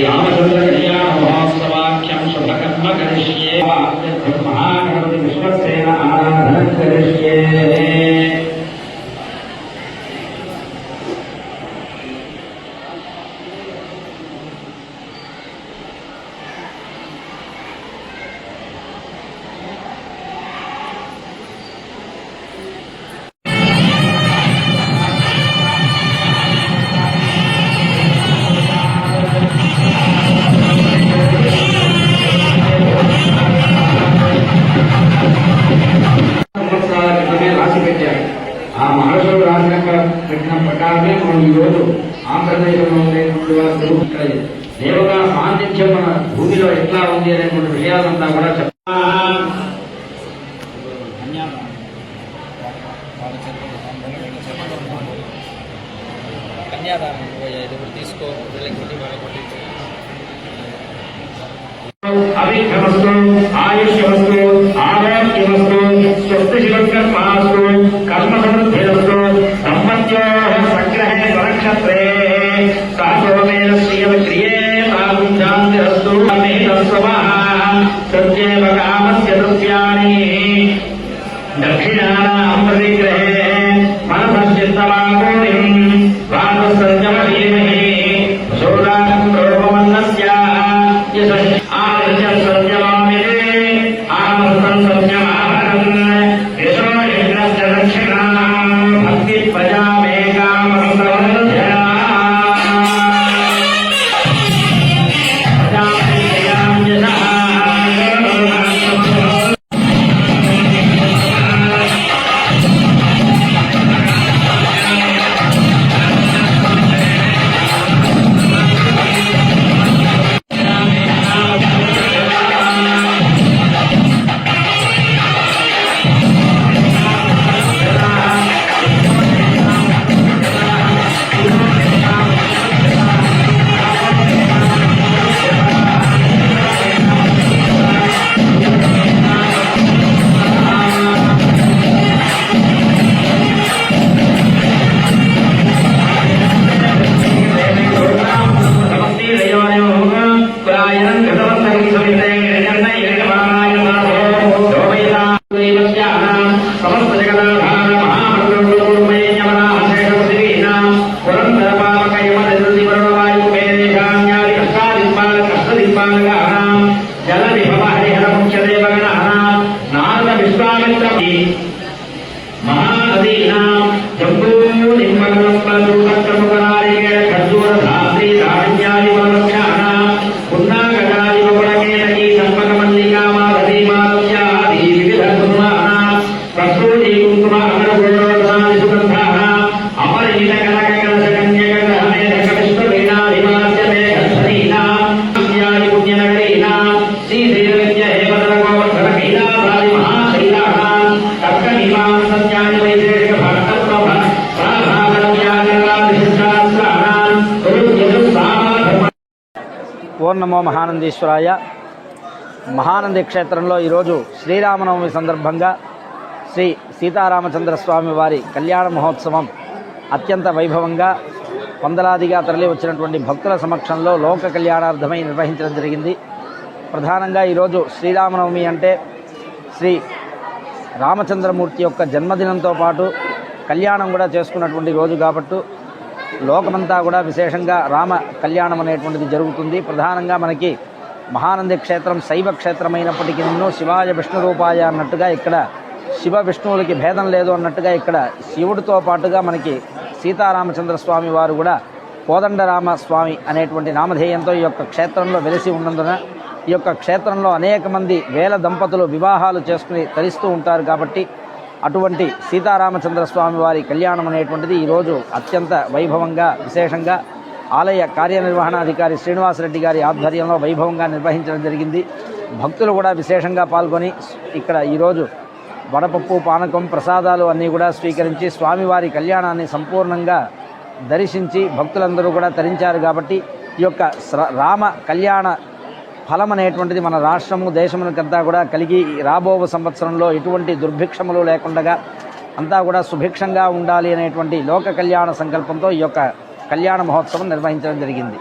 रामचंद्र कल्याण महोत्सवाख्यं शुभकर्म करिष्ये महागणपति विश्वसेन आराधनं करिष्ये। ప్రకారమే మనం ఈరోజు ఆంధ్రప్రదేశ్లో ఉండేటువంటి వారు దేవగా సాన్నిధ్యం మన భూమిలో ఎట్లా ఉంది అనేటువంటి విషయాలంతా కూడా అభిక్షమస్తు ఆయుష్యమస్తు ఆరోగ్యమస్తు స్వస్తి శివస్కర్మాస్తు కర్మ సమృద్ధిరస్తు సంపత్యో సగ్రహే స్వనక్షత్రే సాసోమేన శ్రీయవ క్రియే తాగుంజాంతిరస్తు అమేతస్వః సత్యేవ కామస్య దృశ్యాని దక్షిణానాం ప్రతిగ్రహే మనసశ్చిత్తవాగోనిం వాససంజమధీమహి సోదాం ప్రోపమన్నస్య ఓం నమో మహానందీశ్వరాయ. మహానంది క్షేత్రంలో ఈరోజు శ్రీరామనవమి సందర్భంగా శ్రీ సీతారామచంద్ర స్వామి వారి కళ్యాణ మహోత్సవం అత్యంత వైభవంగా వందలాదిగా తరలి వచ్చినటువంటి భక్తుల సమక్షంలో లోక కళ్యాణార్థమై నిర్వహించడం జరిగింది. ప్రధానంగా ఈరోజు శ్రీరామనవమి అంటే శ్రీ రామచంద్రమూర్తి యొక్క జన్మదినంతో పాటు కళ్యాణం కూడా చేసుకున్నటువంటి రోజు కాబట్టి లోకమంతా కూడా విశేషంగా రామ కళ్యాణం అనేటువంటిది జరుగుతుంది. ప్రధానంగా మనకి మహానంది క్షేత్రం శైవ క్షేత్రమైనప్పటికీ శివాయ విష్ణు రూపాయ అన్నట్టుగా ఇక్కడ శివ విష్ణువులకి భేదం లేదు అన్నట్టుగా ఇక్కడ శివుడితో పాటుగా మనకి సీతారామచంద్ర స్వామి వారు కూడా కోదండరామ స్వామి అనేటువంటి నామధేయంతో ఈ యొక్క క్షేత్రంలో వెలిసి ఉన్నందున ఈ యొక్క క్షేత్రంలో అనేక మంది వేల దంపతులు వివాహాలు చేసుకుని తరిస్తూ ఉంటారు. కాబట్టి అటువంటి సీతారామచంద్ర స్వామి వారి కళ్యాణం అనేటువంటిది ఈరోజు అత్యంత వైభవంగా విశేషంగా ఆలయ కార్యనిర్వహణాధికారి శ్రీనివాసరెడ్డి గారి ఆధ్వర్యంలో వైభవంగా నిర్వహించడం జరిగింది. భక్తులు కూడా విశేషంగా పాల్గొని ఇక్కడ ఈరోజు వడపప్పు పానకం ప్రసాదాలు అన్నీ కూడా స్వీకరించి స్వామివారి కళ్యాణాన్ని సంపూర్ణంగా దర్శించి భక్తులందరూ కూడా తరించారు. కాబట్టి ఈ యొక్క రామ కళ్యాణ ఫలం అనేటువంటిది మన రాష్ట్రము దేశమునకంతా కూడా కలిగి రాబో సంవత్సరంలో ఎటువంటి దుర్భిక్షములు లేకుండా అంతా కూడా సుభిక్షంగా ఉండాలి అనేటువంటి లోక కళ్యాణ సంకల్పంతో ఈ యొక్క కళ్యాణ మహోత్సవం నిర్వహించడం జరిగింది.